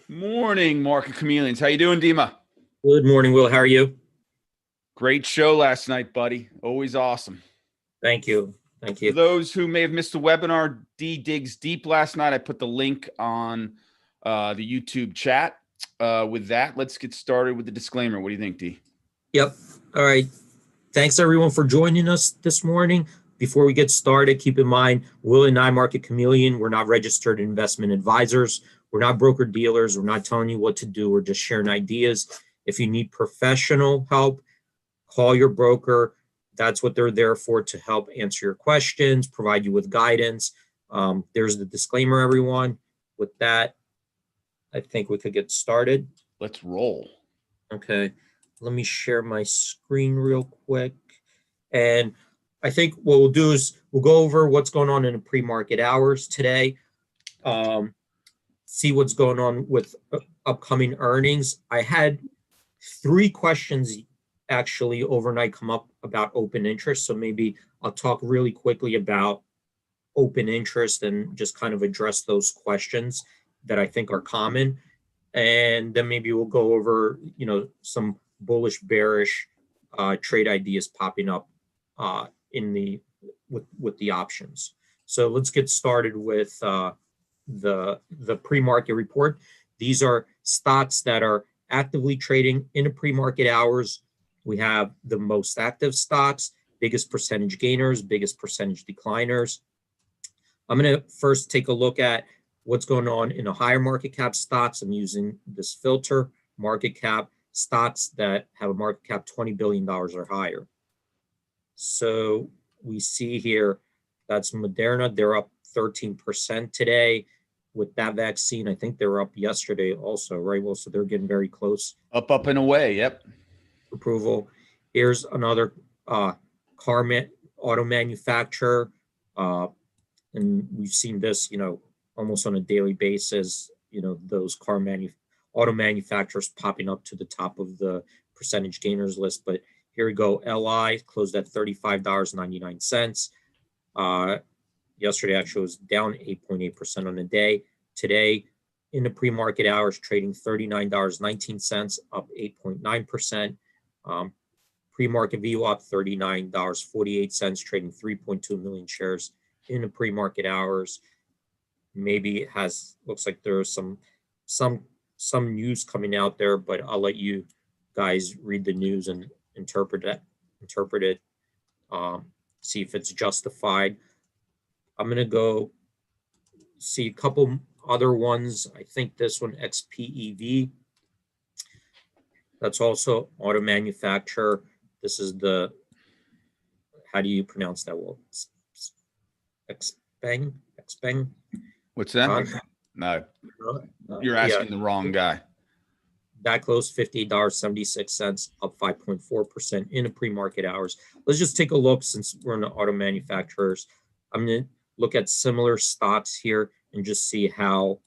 Morning, Market Chameleons. How you doing, Dima? Good morning, Will. How are you? Great show last night, buddy. Always awesome. Thank you. Thank For you. those who may have missed the webinar, D digs deep last night. I put the link on the YouTube chat. With that, let's get started with the disclaimer. What do you think, D? Yep. All right. Thanks, everyone, for joining us this morning. Before we get started, keep in mind, Will and I, Market Chameleon, we're not registered investment advisors. We're not broker dealers. We're not telling you what to do. We're just sharing ideas. If you need professional help, call your broker. That's what they're there for, to help answer your questions, provide you with guidance. There's the disclaimer, everyone. With that, I think we could get started. Let's roll. Okay, let me share my screen real quick. And I think what we'll do is we'll go over what's going on in the pre-market hours today, see what's going on with upcoming earnings. I had 3 questions actually overnight come up about open interest. So maybe I'll talk really quickly about open interest and just kind of address those questions that I think are common. And then maybe we'll go over, some bullish, bearish trade ideas popping up with the options. So let's get started with the pre-market report. These are stocks that are actively trading in the pre-market hours. We have the most active stocks, biggest percentage gainers, biggest percentage decliners. I'm going to first take a look at what's going on in the higher market cap stocks. I'm using this filter, market cap stocks that have a market cap $20 billion or higher. So we see here, that's Moderna. They're up 13% today with that vaccine. I think they were up yesterday also, right? Well, so they're getting very close. Up and away. Yep. Approval. Here's another auto manufacturer. And we've seen this, almost on a daily basis, those auto manufacturers popping up to the top of the percentage gainers list. But here we go. LI closed at $35.99. Yesterday actually was down 8.8% on the day. Today, in the pre-market hours, trading $39.19, up 8.9%. Pre-market VWAP $39.48, trading 3.2 million shares in the pre-market hours. Maybe it looks like there's some news coming out there, but I'll let you guys read the news and interpret it, see if it's justified. I'm going to go see a couple other ones. I think this one, XPEV, that's also auto manufacturer. This is how do you pronounce that? Well, Xpeng? What's that? No, you're asking the wrong guy. That closed $58.76, up 5.4% in the pre-market hours. Let's just take a look, since we're in the auto manufacturers. I'm going to look at similar stocks here and just see how,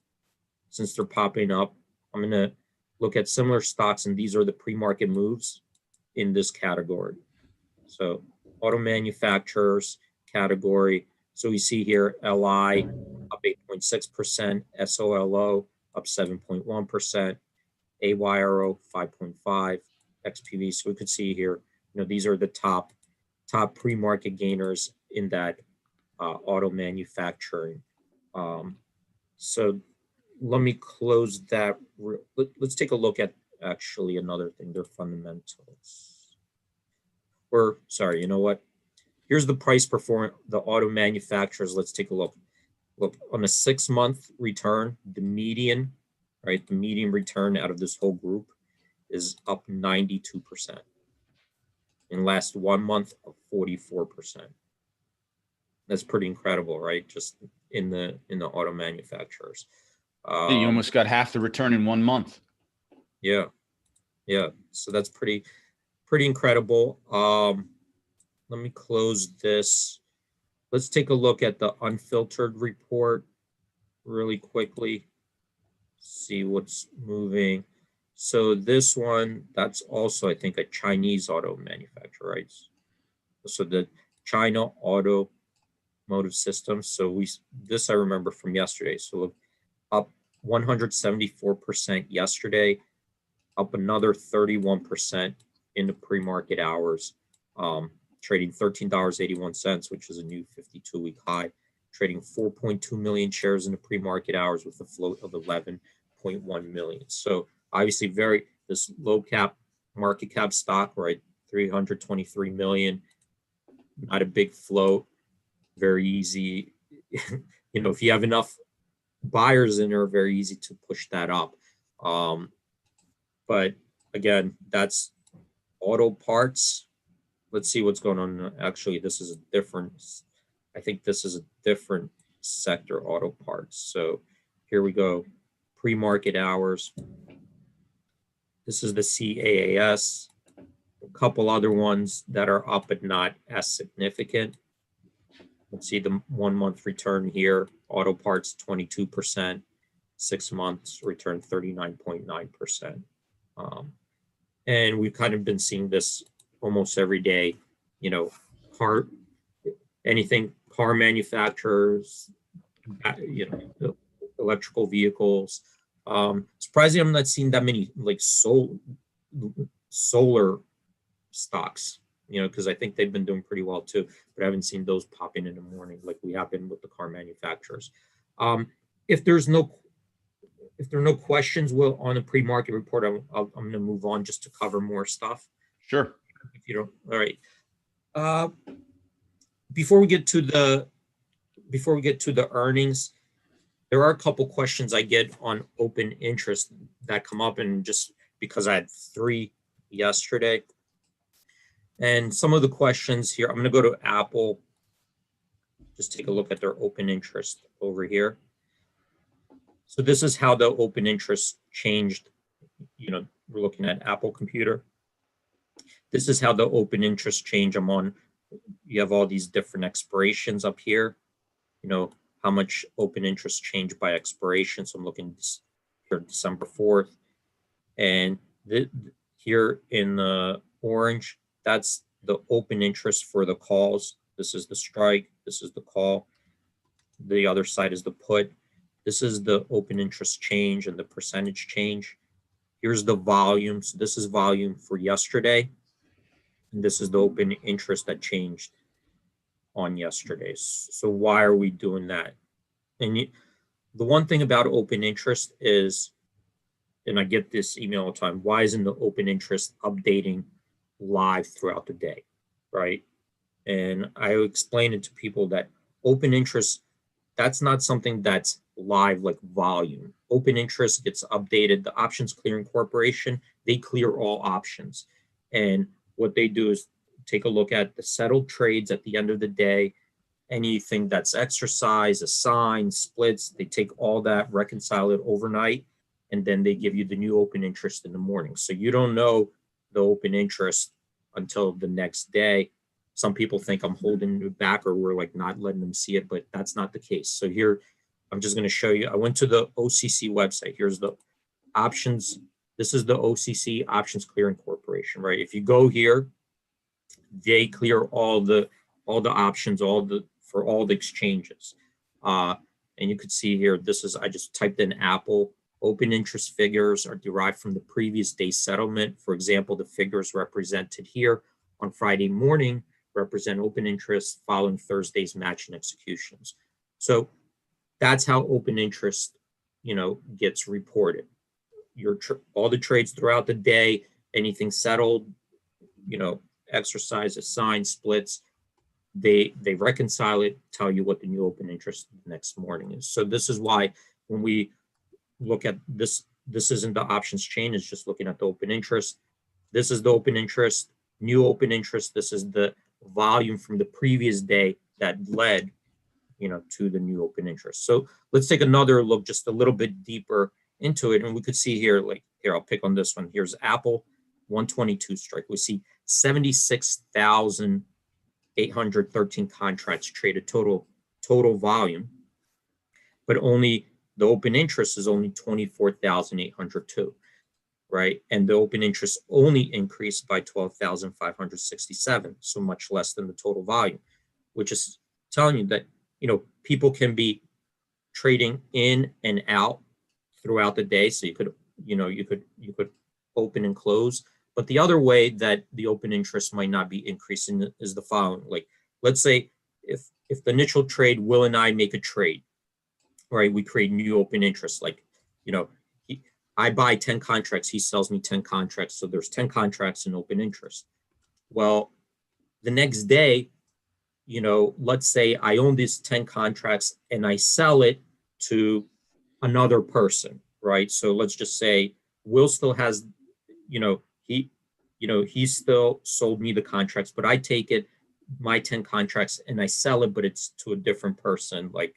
since they're popping up, I'm going to look at similar stocks, and these are the pre-market moves in this category. So auto manufacturers category. So we see here LI up 8.6%, SOLO up 7.1%, AYRO 5.5%, XPV. So we could see here, these are the top pre-market gainers in that auto manufacturing. So let me close that. Let's take a look at actually another thing, their fundamentals. Or sorry, you know what? Here's the price performance, the auto manufacturers. Let's take a look. Look, on a 6-month return, the median return out of this whole group is up 92%. In last 1 month, of 44%. That's pretty incredible, right? Just in the auto manufacturers. You almost got half the return in 1 month. Yeah. So that's pretty incredible. Let me close this. Let's take a look at the unfiltered report really quickly. See what's moving. So this one, that's also, I think, a Chinese auto manufacturer, right? So the China Automotive Systems. So this I remember from yesterday. So look, up 174% yesterday, up another 31% in the pre-market hours, trading $13.81, which is a new 52-week high, trading 4.2 million shares in the pre-market hours with a float of 11.1 million. So obviously this low cap market cap stock, right? 323 million, not a big float, very easy. If you have enough buyers in there, very easy to push that up. But again, that's auto parts. Let's see what's going on. Actually, this is a different, I think this is a different sector, auto parts. So here we go. Pre-market hours. This is the CAAS. A couple other ones that are up but not as significant. Let's see the 1 month return here. Auto parts 22%, 6 months return 39.9%. And we've kind of been seeing this almost every day. Car manufacturers, electrical vehicles. Surprisingly, I'm not seeing that many like solar stocks, because I think they've been doing pretty well too, but I haven't seen those popping in the morning like we have been with the car manufacturers. If there are no questions, on the pre-market report, I'm going to move on just to cover more stuff. Sure. If you don't, all right. Before we get to the earnings, there are a couple questions I get on open interest that come up, and just because I had 3 yesterday. And some of the questions here, I'm going to go to Apple. Just take a look at their open interest over here. So this is how the open interest changed. We're looking at Apple Computer. This is how the open interest changed. You have all these different expirations up here. How much open interest changed by expiration. So I'm looking here December 4th. And here in the orange, that's the open interest for the calls. This is the strike. This is the call. The other side is the put. This is the open interest change and the percentage change. Here's the volume. So this is volume for yesterday. And this is the open interest that changed on yesterday. So why are we doing that? And the one thing about open interest is, and I get this email all the time, why isn't the open interest updating live throughout the day, right? And I explain it to people that open interest, that's not something that's live like volume. Open interest gets updated. The Options Clearing Corporation, they clear all options. And what they do is take a look at the settled trades at the end of the day, anything that's exercised, assigned, splits, they take all that, reconcile it overnight, and then they give you the new open interest in the morning. So you don't know the open interest until the next day. Some people think I'm holding it back or we're like not letting them see it, but that's not the case. So here, I'm just going to show you. I went to the OCC website. Here's the options. This is the OCC Options Clearing Corporation, right? If you go here, they clear all the options, for all the exchanges. And you could see here, I just typed in Apple. Open interest figures are derived from the previous day's settlement. For example, the figures represented here on Friday morning represent open interest following Thursday's matching executions. So that's how open interest, gets reported. All the trades throughout the day, anything settled, exercise, assigned, splits, they reconcile it, tell you what the new open interest the next morning is. So this is why when we look at this isn't the options chain, it's just looking at the open interest. This is the open interest, new open interest. This is the volume from the previous day that led, to the new open interest. So let's take another look just a little bit deeper into it. And we could see here, I'll pick on this one. Here's Apple 122 strike. We see 76,813 contracts traded total volume, but only the open interest is only 24,802, right? And the open interest only increased by 12,567, so much less than the total volume, which is telling you that, people can be trading in and out throughout the day. So you could, you could open and close. But the other way that the open interest might not be increasing is the following. Like, let's say if the initial trade, Will and I make a trade, right? We create new open interest. Like, I buy 10 contracts, he sells me 10 contracts. So there's 10 contracts in open interest. Well, the next day, let's say I own these 10 contracts and I sell it to another person, right? So let's just say Will still has, he still sold me the contracts, but I take my 10 contracts and I sell it, but it's to a different person, like,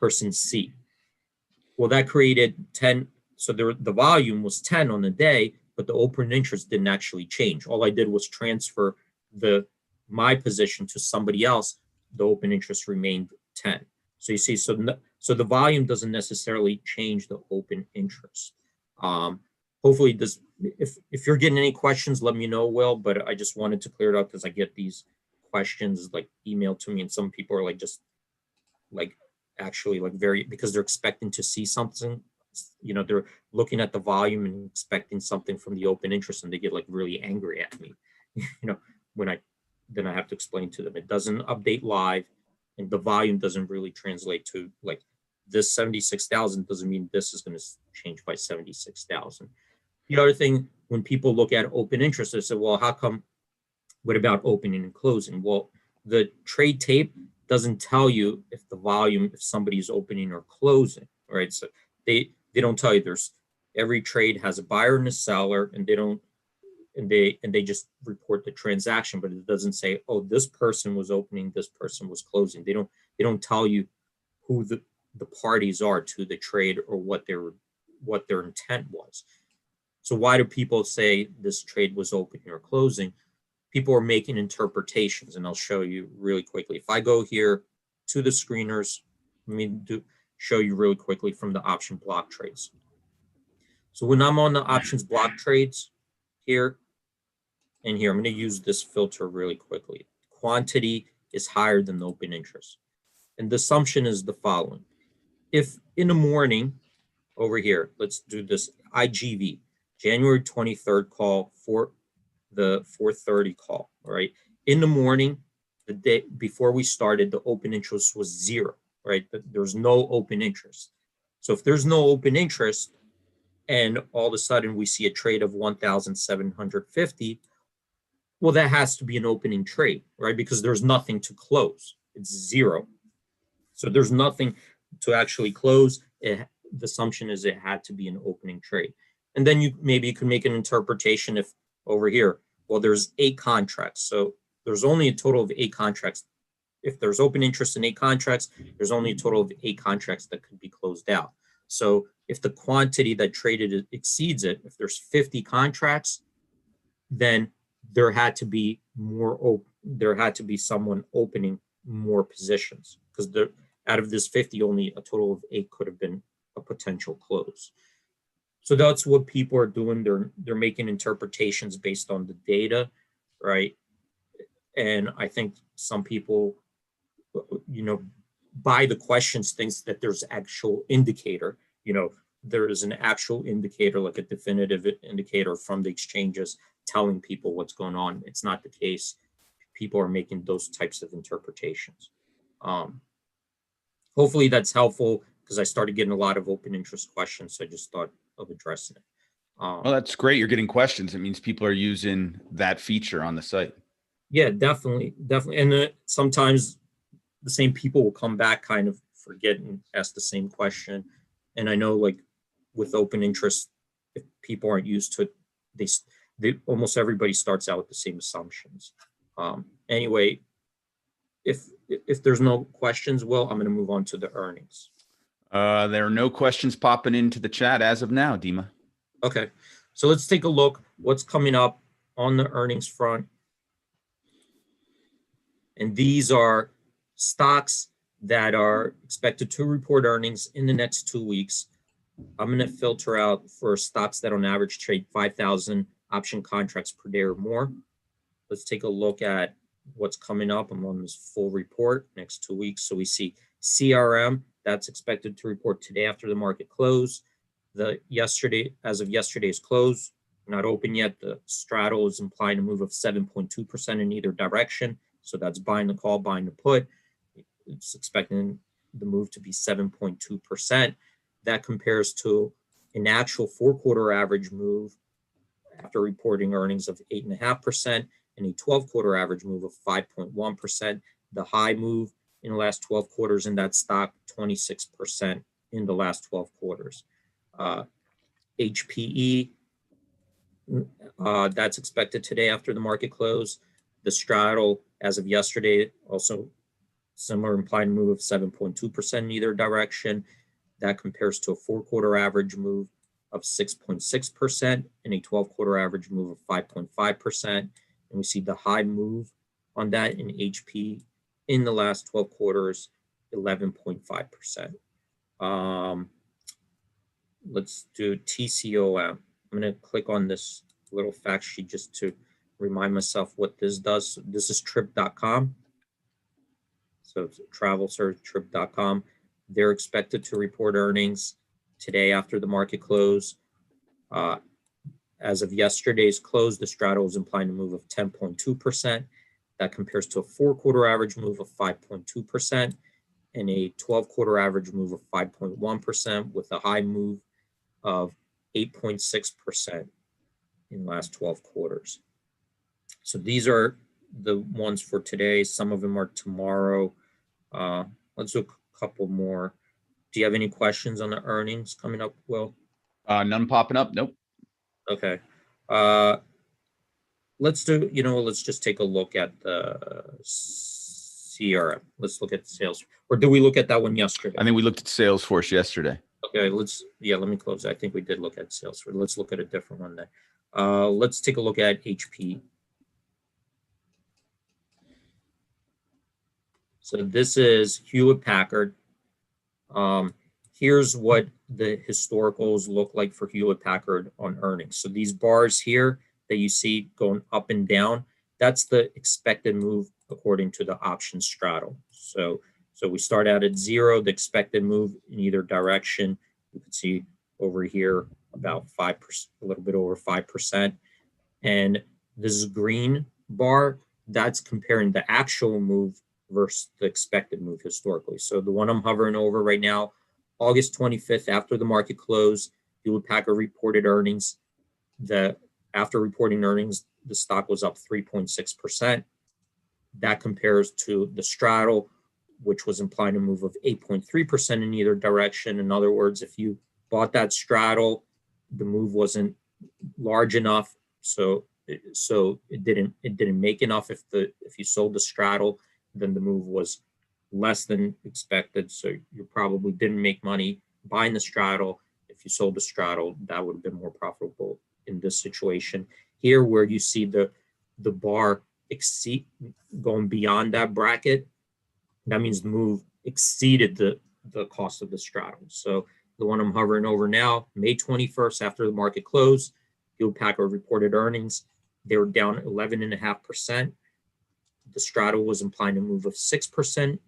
person C. Well, that created 10. So the volume was 10 on the day, but the open interest didn't actually change. All I did was transfer my position to somebody else. The open interest remained 10. So you see, so the volume doesn't necessarily change the open interest. Hopefully this, if you're getting any questions, let me know, Will, but I just wanted to clear it up because I get these questions like emailed to me, and some people are like, just like, actually like because they're expecting to see something, they're looking at the volume and expecting something from the open interest, and they get like really angry at me, when then I have to explain to them it doesn't update live, and the volume doesn't really translate to like this 76,000 doesn't mean this is going to change by 76,000. The other thing, when people look at open interest, they say, well, how come, what about opening and closing? Well, the trade tape doesn't tell you if the volume, if somebody's opening or closing, right? So they don't tell you. There's every trade has a buyer and a seller, and they just report the transaction, but it doesn't say, oh, this person was opening, this person was closing. They don't tell you who the parties are to the trade or what their intent was. So why do people say this trade was opening or closing? People are making interpretations, and I'll show you really quickly. If I go here to the screeners, let me show you really quickly from the option block trades. So when I'm on the options block trades here and here, I'm going to use this filter really quickly. Quantity is higher than the open interest. And the assumption is the following. If in the morning over here, let's do this IGV, January 23rd call for the 4:30 call, right? In the morning, the day before we started, the open interest was 0, right? There's no open interest. So if there's no open interest and all of a sudden we see a trade of 1,750, well, that has to be an opening trade, right? Because there's nothing to close. It's 0. So there's nothing to actually close. The assumption is it had to be an opening trade. And then you could make an interpretation if over here, well, there's 8 contracts. So there's only a total of 8 contracts. If there's open interest in 8 contracts, there's only a total of 8 contracts that could be closed out. So if the quantity that traded exceeds it, if there's 50 contracts, then there had to be someone opening more positions, because out of this 50, only a total of 8 could have been a potential close. So that's what people are doing. They're making interpretations based on the data, right? And I think some people, by the questions, thinks that there's actual indicator. There is an actual indicator, like a definitive indicator from the exchanges telling people what's going on. It's not the case. People are making those types of interpretations. Hopefully that's helpful, because I started getting a lot of open interest questions, so I just thought of addressing it. Well, that's great. You're getting questions. It means people are using that feature on the site. Yeah, definitely. And sometimes the same people will come back, kind of forget and ask the same question. And I know, like with open interest, if people aren't used to it, they almost everybody starts out with the same assumptions. Anyway, if there's no questions, Will, I'm going to move on to the earnings. There are no questions popping into the chat as of now, Dima. Okay, so let's take a look what's coming up on the earnings front. And these are stocks that are expected to report earnings in the next 2 weeks. I'm going to filter out for stocks that on average trade 5,000 option contracts per day or more. Let's take a look at what's coming up. I'm on this full report next 2 weeks. So we see CRM that's expected to report today after the market close. As of yesterday's close, not open yet, the straddle is implying a move of 7.2% in either direction. So that's buying the call, buying the put. It's expecting the move to be 7.2%. That compares to an actual 4-quarter average move after reporting earnings of 8.5% and a 12-quarter average move of 5.1%. The high move in the last 12 quarters in that stock, 26% in the last 12 quarters. HPE, that's expected today after the market close. The straddle, as of yesterday, also similar implied move of 7.2% in either direction. That compares to a 4-quarter average move of 6.6% and a 12-quarter average move of 5.5%. And we see the high move on that in HP in the last 12 quarters, 11.5%. Let's do TCOM. I'm going to click on this little fact sheet just to remind myself what this does. This is trip.com. So it's travel search, trip.com. They're expected to report earnings today after the market close. As of yesterday's close, the straddle is implying a move of 10.2%. That compares to a 4-quarter average move of 5.2% and a 12-quarter average move of 5.1% with a high move of 8.6% in the last 12 quarters. So these are the ones for today. Some of them are tomorrow. Let's do a couple more. Do you have any questions on the earnings coming up, Will? None popping up. Nope. Okay. Let's just take a look at the CRM. Let's look at sales. Or did we look at that one yesterday? I think we looked at Salesforce yesterday. Okay, let me close. I think we did look at Salesforce. Let's look at a different one then. Let's take a look at HP. So this is Hewlett Packard. Here's what the historicals look like for Hewlett Packard on earnings. So these bars here that you see going up and down, that's the expected move according to the option straddle. So we start out at 0, the expected move in either direction. You can see over here about 5%, a little bit over 5%. And this green bar, that's comparing the actual move versus the expected move historically. So the one I'm hovering over right now, August 25th, after the market closed, Hewlett Packard reported earnings. After reporting earnings, the stock was up 3.6%. That compares to the straddle, which was implying a move of 8.3% in either direction. In other words, if you bought that straddle, the move wasn't large enough, so it didn't make enough. If you sold the straddle, then the move was less than expected, so you probably didn't make money buying the straddle. If you sold the straddle, that would have been more profitable in this situation. Here, where you see the bar exceed going beyond that bracket, that means the move exceeded the cost of the straddle. So the one I'm hovering over now, May 21st, after the market closed, Hewlett Packard reported earnings. They were down 11.5%. The straddle was implying a move of 6%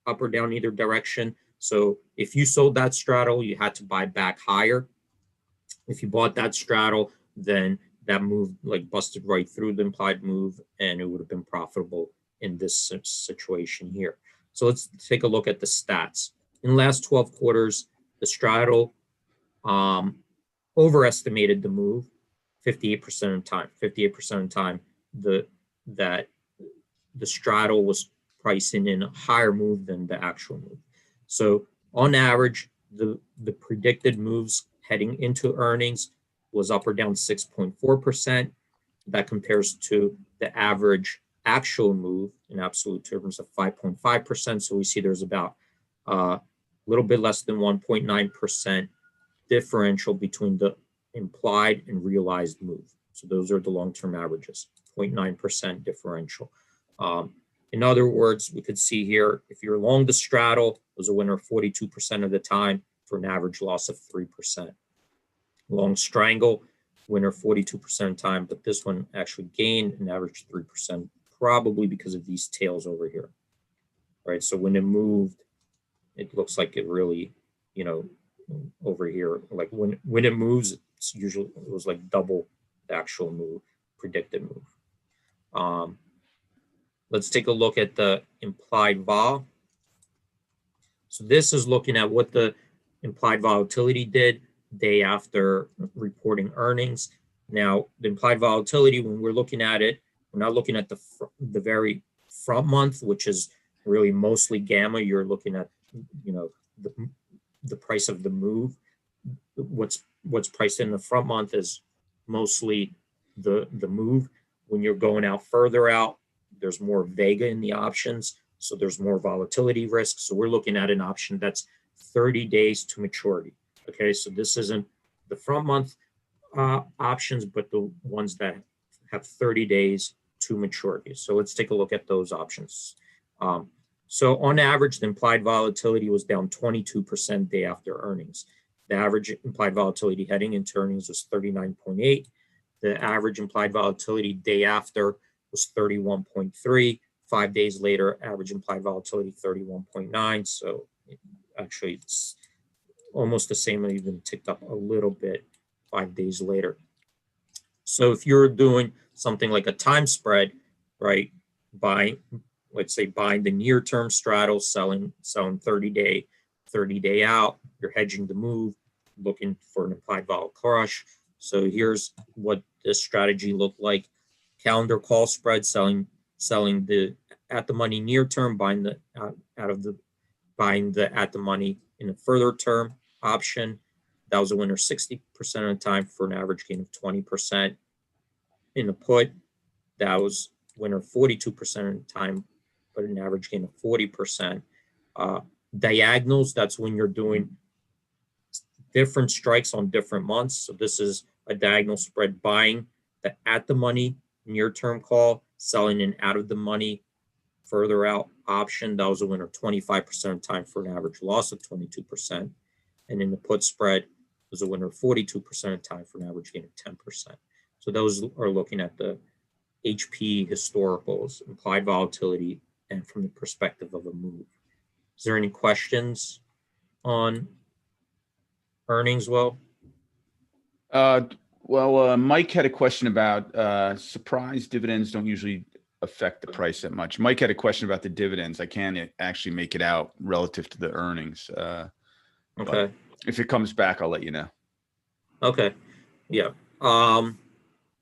up or down either direction. So if you sold that straddle, you had to buy back higher. If you bought that straddle, then that move like busted right through the implied move, and it would have been profitable in this situation here. So let's take a look at the stats. In the last 12 quarters, the straddle overestimated the move 58% of the time. 58% of the time, the straddle was pricing in a higher move than the actual move. So on average, the predicted moves heading into earnings was up or down 6.4%. That compares to the average actual move in absolute terms of 5.5%. So we see there's about a little bit less than 1.9% differential between the implied and realized move. So those are the long-term averages, 0.9% differential. In other words, we could see here, if you're long the straddle, was a winner 42% of the time for an average loss of 3%. Long strangle, winner 42% of the time, but this one actually gained an average 3%, probably because of these tails over here. Right, so when it moved it looks like it really, over here, like when it moves, it's usually, it was like double the actual move, predicted move. Let's take a look at the implied vol. So this is looking at what the implied volatility did day after reporting earnings. Now, the implied volatility, when we're looking at it, we're not looking at the very front month, which is really mostly gamma. You're looking at, the price of the move. What's priced in the front month is mostly the move. When you're going out further out, there's more vega in the options, so there's more volatility risk. So we're looking at an option that's 30 days to maturity. Okay, so this isn't the front month options, but the ones that have 30 days to maturity. So let's take a look at those options. So on average, the implied volatility was down 22% day after earnings. The average implied volatility heading into earnings was 39.8. The average implied volatility day after was 31.3. 5 days later, average implied volatility 31.9. So actually, it's almost the same, even ticked up a little bit 5 days later. So if you're doing something like a time spread, right, let's say buying the near-term straddle, selling 30-day out, you're hedging the move, looking for an implied vol crush. So here's what this strategy looked like. Calendar call spread, selling the at the money near term, buying the at the money in a further term option. That was a winner 60% of the time for an average gain of 20%. In the put, that was winner 42% of the time, but an average gain of 40%. Diagonals, that's when you're doing different strikes on different months. So this is a diagonal spread, buying the at the money near term call, selling an out of the money further out option. That was a winner 25% of the time for an average loss of 22%. And in the put spread, was a winner 42% of the time for an average gain of 10%. So those are looking at the HP historicals, implied volatility, and from the perspective of a move. Is there any questions on earnings, Will? Mike had a question about surprise dividends don't usually affect the price that much. Mike had a question about the dividends. I can't actually make it out relative to the earnings. Okay. If it comes back, I'll let you know. Okay. Yeah.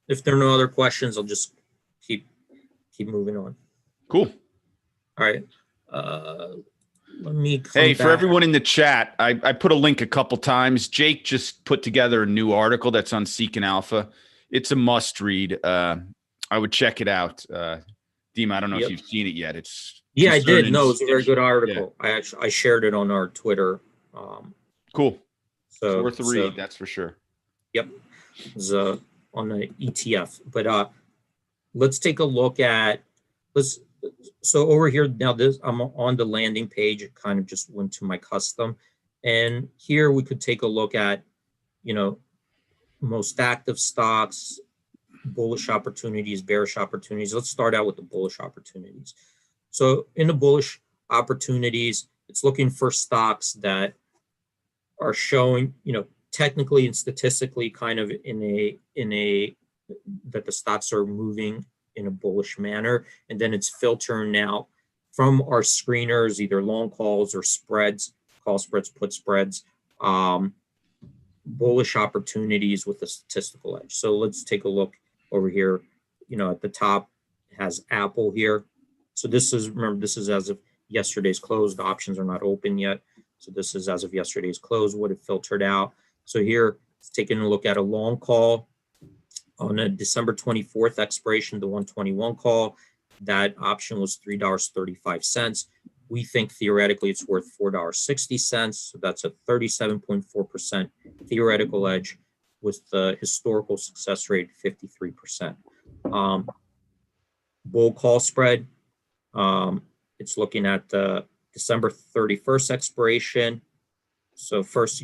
If there are no other questions, I'll just keep moving on. Cool. All right. Let me back. For everyone in the chat, I put a link a couple times. Jake just put together a new article that's on Seek and Alpha. It's a must read. I would check it out. Dima, I don't know if you've seen it yet. I did. No, it's a very good article. Yeah. I shared it on our Twitter. Cool. So it's worth a read, that's for sure. Yep. It's on the ETF. But let's take a look at so over here now, I'm on the landing page. It kind of just went to my custom, and here we could take a look at most active stocks, bullish opportunities, bearish opportunities. Let's start out with the bullish opportunities. So in the bullish opportunities, it's looking for stocks that are showing, technically and statistically kind of that the stocks are moving in a bullish manner. And then it's filtering out from our screeners, either long calls or spreads, call spreads, put spreads, bullish opportunities with a statistical edge. So let's take a look over here. At the top, it has Apple here. So this is as of yesterday's close. The options are not open yet. So this is as of yesterday's close, what it filtered out. So here, it's taking a look at a long call on a December 24th expiration, the 121 call. That option was $3.35. We think theoretically it's worth $4.60. So that's a 37.4% theoretical edge with the historical success rate 53%. Bull call spread. It's looking at the December 31st expiration. So first,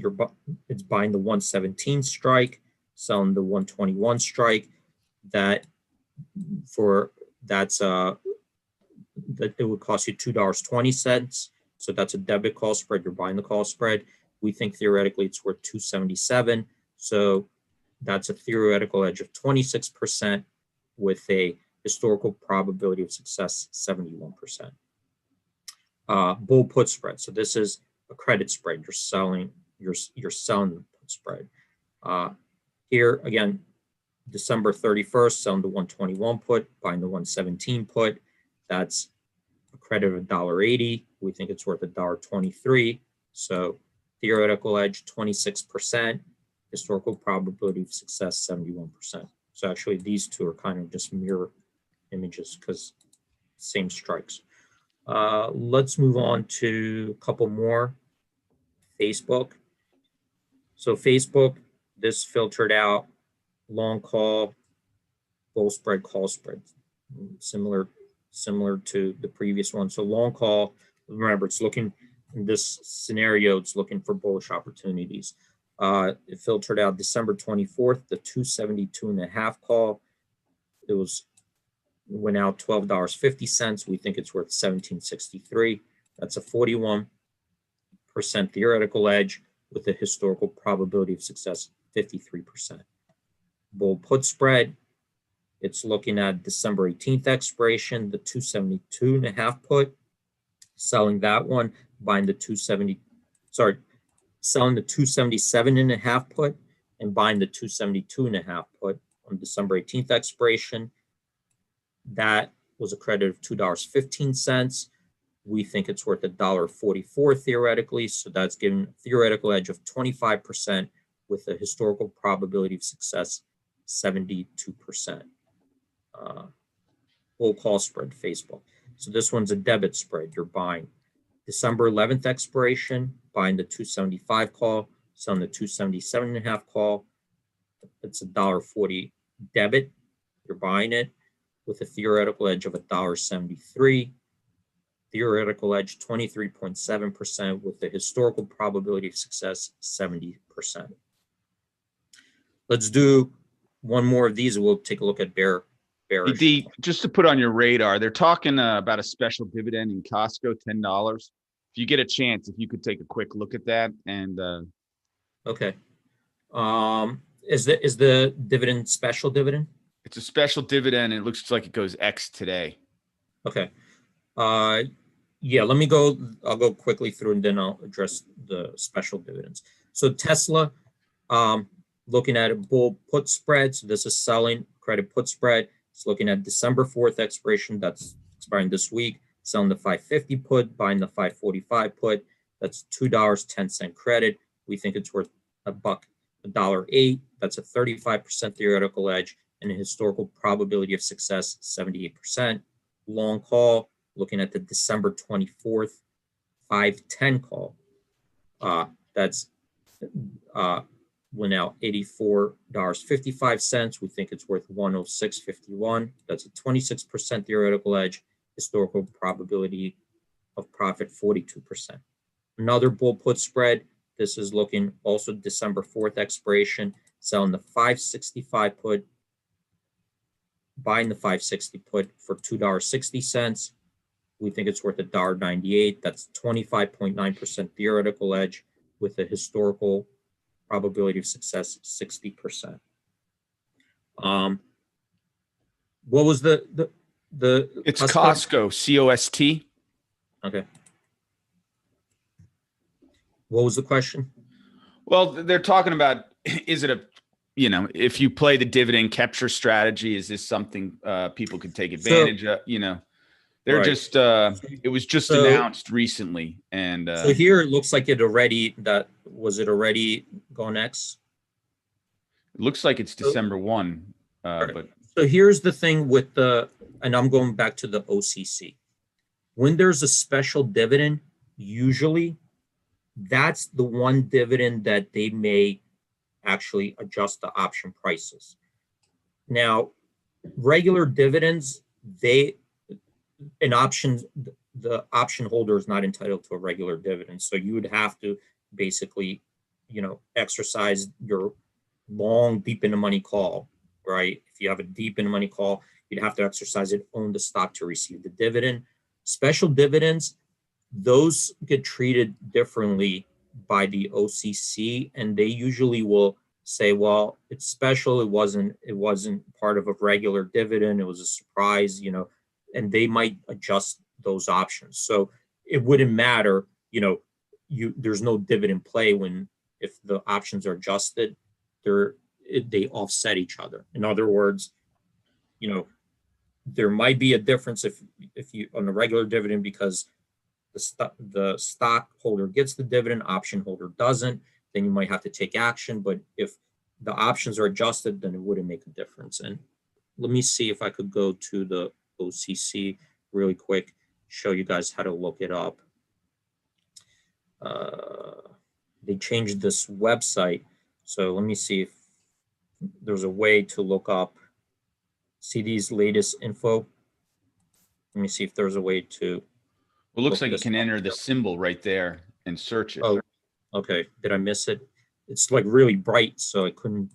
it's buying the 117 strike, selling the 121 strike. That it would cost you $2.20. So that's a debit call spread. You're buying the call spread. We think theoretically it's worth 277. So that's a theoretical edge of 26% with a historical probability of success 71%. Bull put spread. So this is a credit spread. You're selling the put spread. Here again, December 31st, selling the 121 put, buying the 117 put. That's a credit of $1.80. We think it's worth $1.23. So theoretical edge 26%, historical probability of success 71%. So actually these two are kind of just mirror images because same strikes. Let's move on to a couple more. Facebook. So Facebook, this filtered out long call, bull spread, call spread, similar to the previous one. So long call, remember, it's looking in this scenario, it's looking for bullish opportunities. It filtered out December 24th, the 272.5 call. It went out $12.50. We think it's worth $17.63. That's a 41% theoretical edge with a historical probability of success 53%. Bull put spread, it's looking at December 18th expiration, the 272.5 put, selling that one, buying the 277.5 put, and buying the 272.5 put on December 18th expiration. That was a credit of $2.15. We think it's worth $1.44 theoretically, so that's giving a theoretical edge of 25% with a historical probability of success 72%. Bull call spread, Facebook. So this one's a debit spread. You're buying December 11th expiration, buying the 275 call, selling the 277.5 call. It's $1.40 debit. You're buying it with a theoretical edge of $1.73. Theoretical edge 23.7% with the historical probability of success 70%. Let's do one more of these and we'll take a look at bearish. Just to put on your radar, they're talking about a special dividend in Costco, $10. If you get a chance, if you could take a quick look at that and okay. Is the dividend special dividend? It's a special dividend. It looks like it goes X today. Okay. Yeah, let me go. I'll go quickly through and then I'll address the special dividends. So Tesla, looking at a bull put spread. So this is selling credit put spread. It's looking at December 4th expiration. That's expiring this week. Selling the 550 put, buying the 545 put. That's $2.10 credit. We think it's worth $1.08. That's a 35% theoretical edge and a historical probability of success 78%. Long call, looking at the December 24th 510 call. That's went out $84.55. We think it's worth $106.51. That's a 26% theoretical edge, historical probability of profit 42%. Another bull put spread. This is looking also December 4th expiration, selling the 565 put, buying the 560 put for $2.60. We think it's worth $1.98. That's 25.9% theoretical edge with a historical probability of success 60%. What was the It's Costco, COST. Okay. What was the question? Well, they're talking about, is it if you play the dividend capture strategy, is this something people could take advantage of? They're right. Just, it was just announced recently. And so here it looks like it already gone X? It looks like it's December 1. Right. But so here's the thing with and I'm going back to the OCC. When there's a special dividend, usually that's the one dividend that they may actually adjust the option prices. Now, regular dividends, the option holder is not entitled to a regular dividend. So you would have to basically, exercise your long, deep in the money call, right? If you have a deep in the money call, you'd have to exercise it, own the stock to receive the dividend. Special dividends, those get treated differently by the OCC, and they usually will say, well, it's special. It wasn't part of a regular dividend. It was a surprise, and they might adjust those options. So it wouldn't matter, there's no dividend play if the options are adjusted, they offset each other. In other words, there might be a difference if you on a regular dividend, because the stockholder gets the dividend, option holder doesn't, then you might have to take action. But if the options are adjusted, then it wouldn't make a difference. And let me see if I could go to the OCC really quick, show you guys how to look it up. They changed this website, so let me see if there's a way to look up, see these latest info. Let me see if there's a way to. Well, it looks like you can enter the symbol right there and search it. Oh, okay. Did I miss it? It's like really bright, so I couldn't.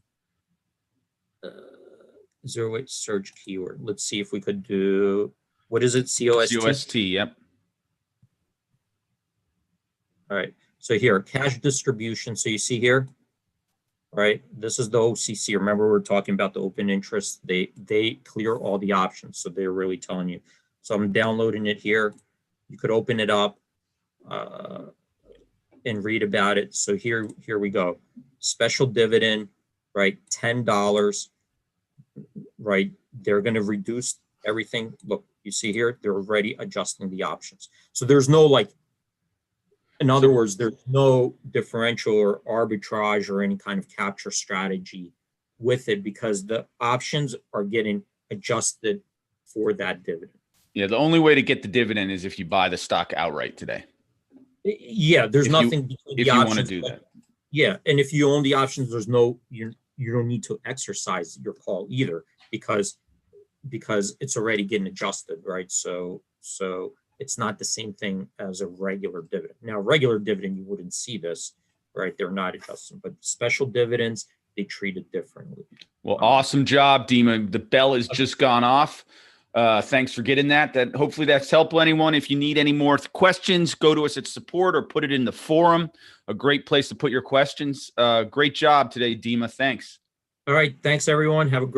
Is there a way to search keyword? Let's see if we could do, what is it? COST? COST, yep. All right. So here, cash distribution. So you see here, right? This is the OCC. Remember, we're talking about the open interest. They clear all the options. So they're really telling you. So I'm downloading it here. You could open it up and read about it. So here we go. Special dividend, right? $10, right? They're going to reduce everything. Look, you see here, they're already adjusting the options. So there's no in other words, there's no differential or arbitrage or any kind of capture strategy with it, because the options are getting adjusted for that dividend. Yeah, the only way to get the dividend is if you buy the stock outright today. Yeah, there's nothing between if the you options. Want to do that. Yeah, and if you own the options, there's no you don't need to exercise your call either, because it's already getting adjusted, right? So it's not the same thing as a regular dividend. Now, regular dividend, you wouldn't see this, right? They're not adjusting, but special dividends, they treat it differently. Well, awesome job, Dima. The bell has just gone off. Thanks for getting that. Hopefully that's helpful. Anyone, if you need any more questions, go to us at support or put it in the forum. A great place to put your questions. Great job today, Dima. Thanks. All right. Thanks, everyone. Have a great